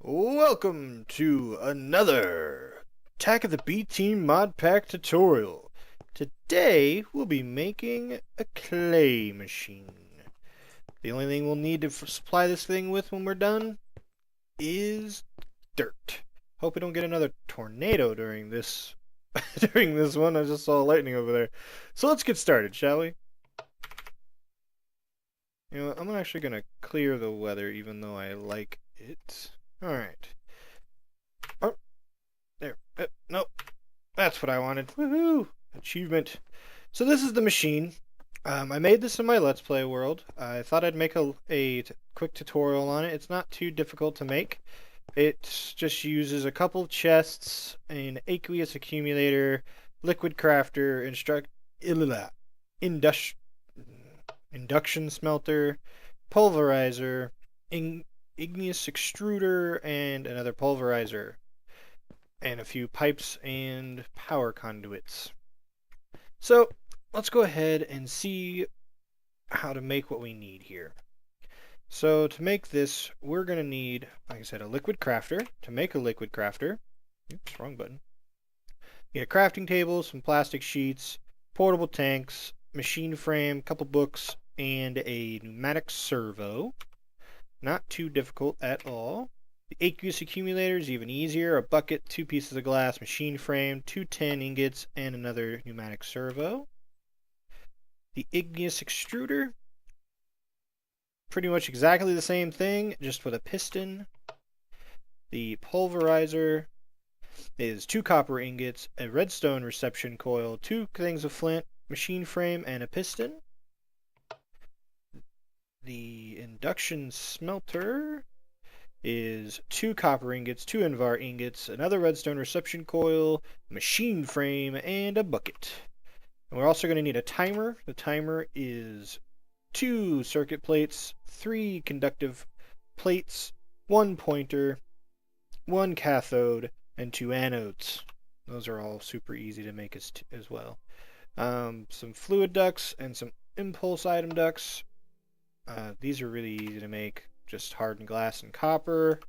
Welcome to another Attack of the B-Team mod pack tutorial. Today we'll be making a clay machine. The only thing we'll need to supply this thing with when we're done is dirt. Hope we don't get another tornado during this during this one. I just saw lightning over there. So let's get started, shall we? You know what, I'm actually gonna clear the weather even though I like it. Alright. Oh, there. Nope. That's what I wanted. Woohoo! Achievement. So this is the machine. I made this in my Let's Play world. I thought I'd make a quick tutorial on it. It's not too difficult to make. It just uses a couple of chests, an aqueous accumulator, liquid crafter, induction smelter, pulverizer, igneous extruder, and another pulverizer, and a few pipes and power conduits. So let's go ahead and see how to make what we need here. So to make this, we're going to need, like I said, a liquid crafter. To make a liquid crafter, oops, wrong button. You need a crafting table, some plastic sheets, portable tanks, machine frame, couple books, and a pneumatic servo. Not too difficult at all. The aqueous accumulator is even easier. A bucket, 2 pieces of glass, machine frame, 2 tin ingots, and another pneumatic servo. The igneous extruder, pretty much exactly the same thing, just with a piston. The pulverizer is 2 copper ingots, a redstone reception coil, 2 things of flint, machine frame, and a piston. The induction smelter is 2 copper ingots, 2 invar ingots, another redstone reception coil, machine frame, and a bucket. And we're also going to need a timer. The timer is 2 circuit plates, 3 conductive plates, 1 pointer, 1 cathode, and 2 anodes. Those are all super easy to make as well. Some fluid ducts and some impulse item ducts. These are really easy to make, just hardened glass and copper.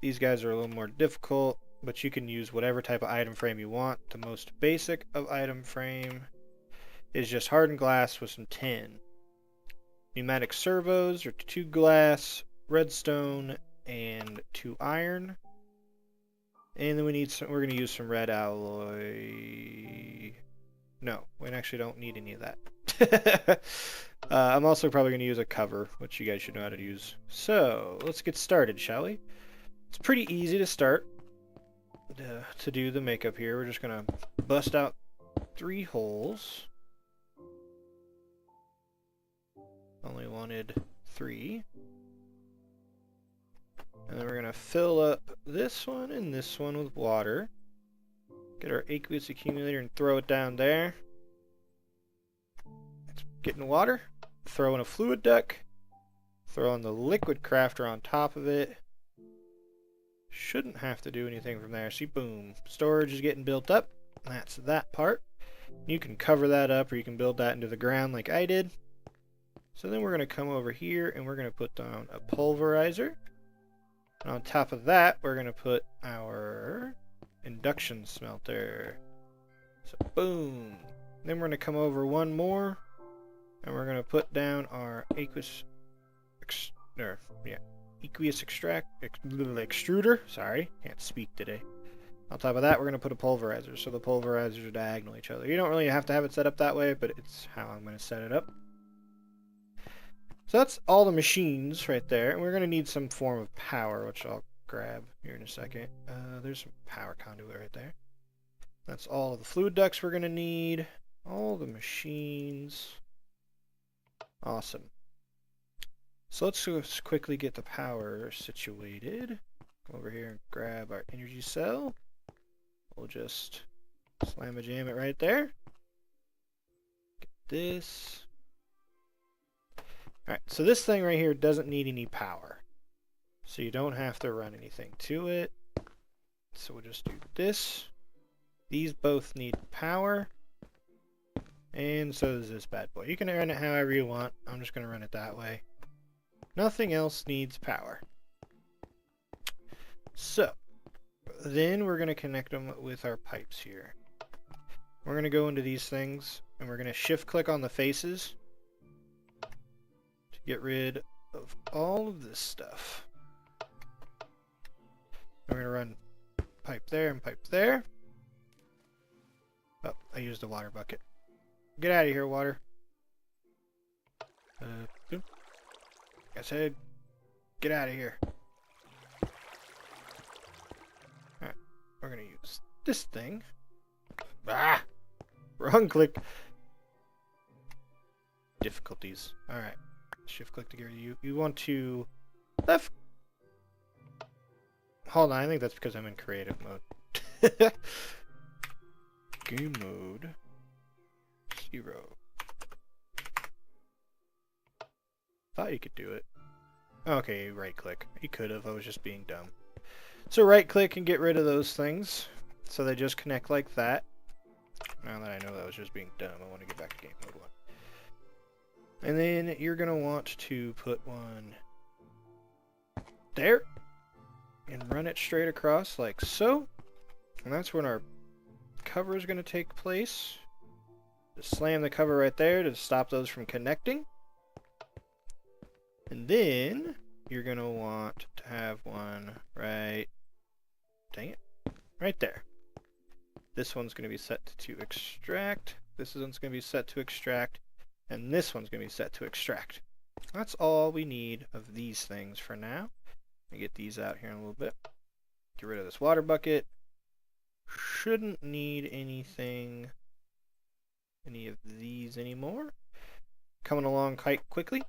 These guys are a little more difficult, but you can use whatever type of item frame you want. The most basic of item frame is just hardened glass with some tin. Pneumatic servos are 2 glass, redstone, and 2 iron. And then we're going to use some red alloy. No, we actually don't need any of that. I'm also probably going to use a cover, which you guys should know how to use. So, let's get started, shall we? It's pretty easy to start to do the makeup here. We're just going to bust out 3 holes. Only wanted 3. And then we're going to fill up this one and this one with water. Get our aqueous accumulator and throw it down there. Get in the water, throw in a fluid duct, throw in the liquid crafter on top of it. Shouldn't have to do anything from there. See, boom. Storage is getting built up. That's that part. You can cover that up, or you can build that into the ground like I did. So then we're going to come over here and we're going to put down a pulverizer. And on top of that, we're going to put our induction smelter. So boom. Then we're going to come over one more. And we're going to put down our aqueous extruder. Sorry, can't speak today. On top of that, we're going to put a pulverizer. So the pulverizers are diagonal each other. You don't really have to have it set up that way, but it's how I'm going to set it up. So that's all the machines right there. And we're going to need some form of power, which I'll grab here in a second. There's some power conduit right there. That's all of the fluid ducts we're going to need. All the machines. Awesome. So let's just quickly get the power situated. Come over here and grab our energy cell. We'll just slam a jam it right there. Get this. Alright, so this thing right here doesn't need any power. So you don't have to run anything to it. So we'll just do this. These both need power. And so does this bad boy. You can run it however you want. I'm just going to run it that way. Nothing else needs power. So, then we're going to connect them with our pipes here. We're going to go into these things, and we're going to shift-click on the faces to get rid of all of this stuff. We're going to run pipe there and pipe there. Oh, I used a water bucket. Get out of here, water. Boom. I said, get out of here. Alright, we're going to use this thing. Ah! Wrong click. Difficulties. Alright. Shift click to get rid of you. You want to left. Hold on, I think that's because I'm in creative mode. Game mode 0. Thought you could do it. Okay, right click. You could have, I was just being dumb. So right click and get rid of those things. So they just connect like that. Now that I know that was just being dumb, I want to get back to game mode 1. And then you're going to want to put one there. And run it straight across like so. And that's when our cover is going to take place. Just slam the cover right there to stop those from connecting. And then you're going to want to have one right, dang it, right there. This one's going to be set to extract. This one's going to be set to extract. And this one's going to be set to extract. That's all we need of these things for now. Let me get these out here in a little bit. Get rid of this water bucket. Shouldn't need any of these anymore. Coming along quite quickly.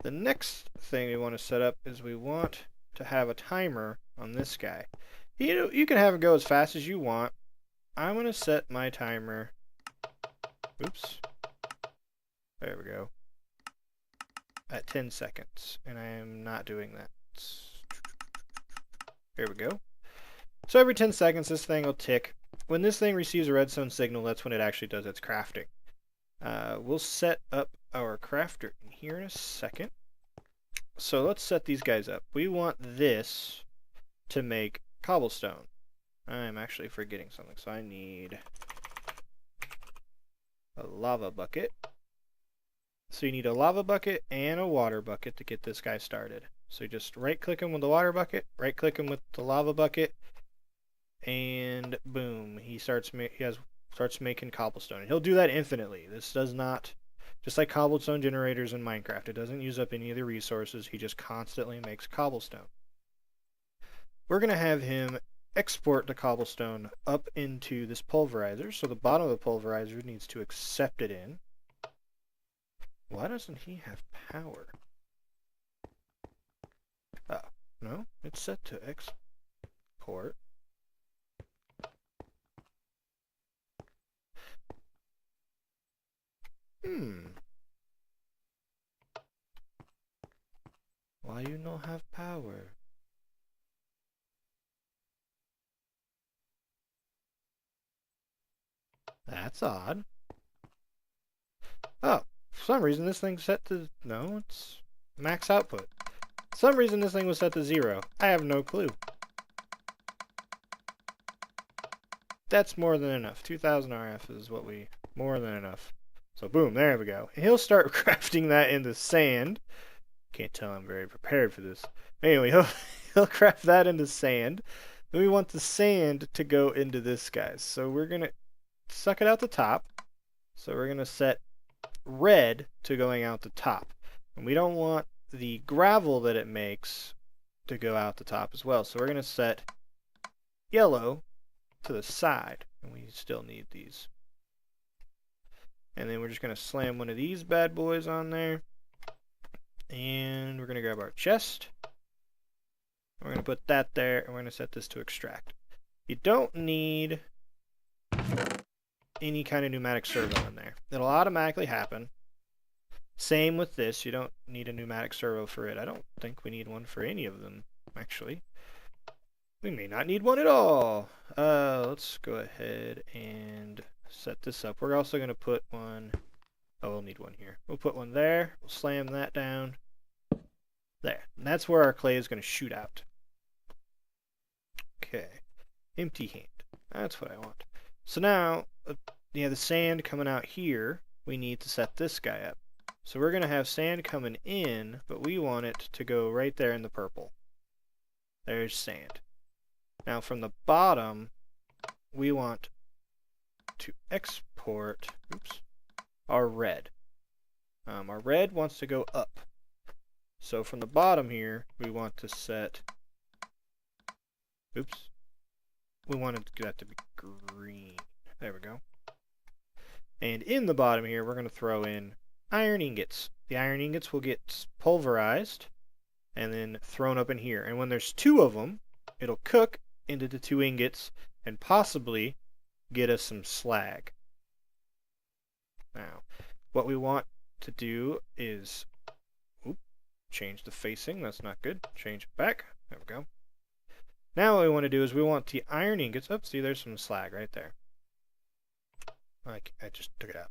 The next thing we want to set up is we want to have a timer on this guy. You can have it go as fast as you want. I'm going to set my timer. Oops. There we go. At 10 seconds. And I am not doing that. There we go. So every 10 seconds this thing will tick. When this thing receives a redstone signal, that's when it actually does its crafting. We'll set up our crafter in here in a second. So let's set these guys up. We want this to make cobblestone. I'm actually forgetting something, so I need a lava bucket. So you need a lava bucket and a water bucket to get this guy started. So you just right-click him with the water bucket, right-click him with the lava bucket, and boom, he starts making cobblestone. And he'll do that infinitely. This does not, just like cobblestone generators in Minecraft, it doesn't use up any of the resources. He just constantly makes cobblestone. We're going to have him export the cobblestone up into this pulverizer. So the bottom of the pulverizer needs to accept it in. Why doesn't he have power? Oh, no, it's set to export. Why you no have power? That's odd. Oh, for some reason this thing's set to... No, it's max output. For some reason this thing was set to 0. I have no clue. That's more than enough. 2000 RF is what we... More than enough. So boom, there we go. And he'll start crafting that into sand. Can't tell I'm very prepared for this. Anyway, he'll craft that into sand. Then we want the sand to go into this guy. So we're going to suck it out the top. So we're going to set red to going out the top. And we don't want the gravel that it makes to go out the top as well. So we're going to set yellow to the side. And we still need these. And then we're just going to slam one of these bad boys on there. And we're going to grab our chest. We're going to put that there. And we're going to set this to extract. You don't need any kind of pneumatic servo in there. It'll automatically happen. Same with this. You don't need a pneumatic servo for it. I don't think we need one for any of them, actually. We may not need one at all. Let's go ahead and set this up. We're also going to put one... Oh, we'll need one here. We'll put one there. We'll slam that down. There. And that's where our clay is going to shoot out. Okay. Empty hand. That's what I want. So now, the sand coming out here, we need to set this guy up. So we're going to have sand coming in, but we want it to go right there in the purple. There's sand. Now from the bottom, we want to export, our red. Our red wants to go up. So from the bottom here, we want to set, we wanted that to be green. There we go. And in the bottom here, we're going to throw in iron ingots. The iron ingots will get pulverized and then thrown up in here. And when there's 2 of them, it'll cook into the 2 ingots and possibly get us some slag. Now, what we want to do is change the facing. That's not good. Change it back. There we go. Now what we want to do is we want the iron ingots. Oh, see, there's some slag right there. I just took it out.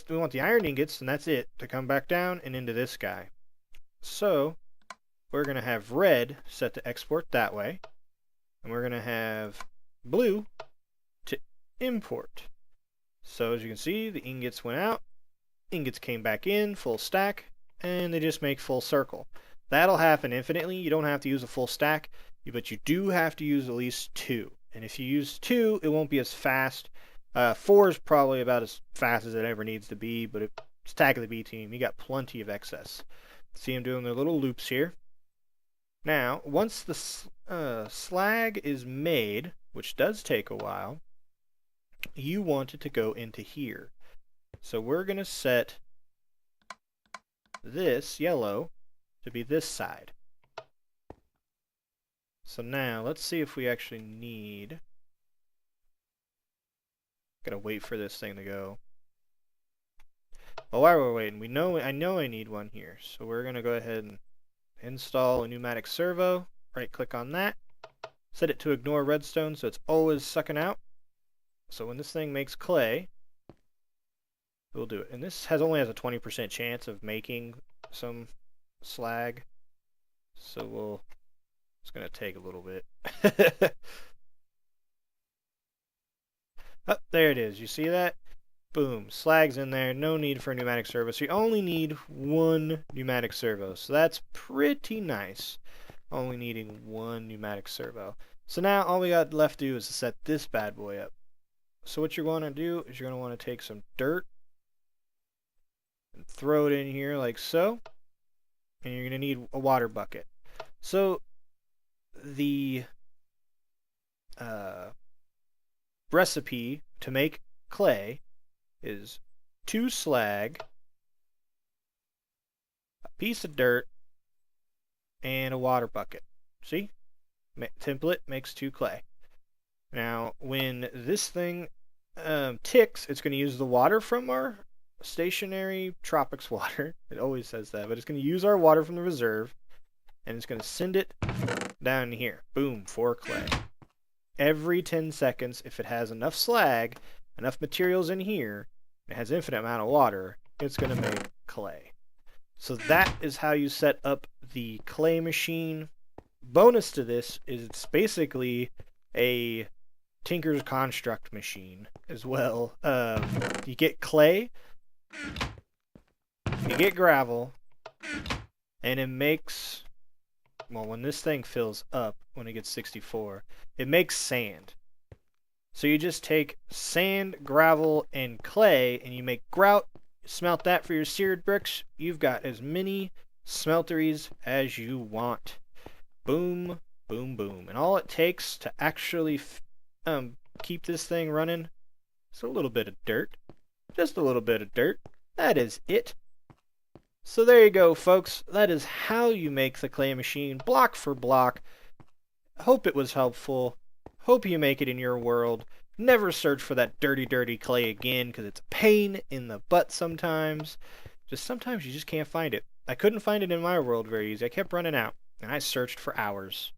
We want the iron ingots, and that's it, to come back down and into this guy. So we're going to have red set to export that way, and we're going to have blue to import. So as you can see, the ingots went out, ingots came back in, full stack, and they just make full circle. That'll happen infinitely. You don't have to use a full stack, but you do have to use at least 2. And if you use 2, it won't be as fast. 4 is probably about as fast as it ever needs to be, but it's Attack of the B team. You got plenty of excess. See them doing their little loops here. Now, once the slag is made, which does take a while, you want it to go into here. So we're going to set this yellow to be this side. So now let's see if we actually need, gotta wait for this thing to go. Oh, while we're waiting, I know I need one here. So we're gonna go ahead and install a Pneumatic Servo. Right click on that. Set it to ignore redstone so it's always sucking out. So when this thing makes clay, we'll do it. And this only has a 20% chance of making some slag. So it's going to take a little bit. Oh, there it is. You see that? Boom. Slag's in there. No need for a Pneumatic Servo. So you only need 1 Pneumatic Servo. So that's pretty nice. Only needing 1 Pneumatic Servo. So now all we got left to do is to set this bad boy up. So what you're going to do is you're going to want to take some dirt and throw it in here like so. And you're going to need a water bucket. So the recipe to make clay is 2 slag, a piece of dirt, and a water bucket. See? Template makes 2 clay. Now, when this thing ticks, it's going to use the water from our stationary tropics water. It always says that, but it's going to use our water from the reserve, and it's going to send it down here. Boom, 4 clay. Every 10 seconds, if it has enough slag, enough materials in here, and it has infinite amount of water, it's going to make clay. So that is how you set up the clay machine. Bonus to this is it's basically a Tinker's Construct machine as well. You get clay, you get gravel, and it makes, well, when this thing fills up, when it gets 64, it makes sand. So you just take sand, gravel, and clay, and you make grout, smelt that for your seared bricks. You've got as many smelteries as you want. Boom, boom, boom. And all it takes to actually keep this thing running is a little bit of dirt. Just a little bit of dirt. That is it. So there you go, folks. That is how you make the clay machine, block for block. Hope it was helpful. Hope you make it in your world. Never search for that dirty, dirty clay again, because it's a pain in the butt sometimes. Sometimes you just can't find it. I couldn't find it in my world very easy. I kept running out, and I searched for hours.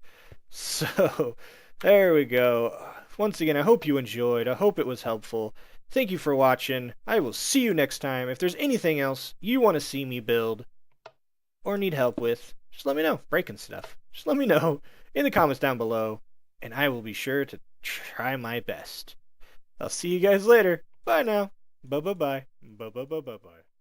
So, there we go. Once again, I hope you enjoyed. I hope it was helpful. Thank you for watching. I will see you next time. If there's anything else you want to see me build or need help with, just let me know. Breaking stuff. Just let me know in the comments down below. and I will be sure to try my best. I'll see you guys later. Bye now. Bye bye bye. Bye bye bye bye bye.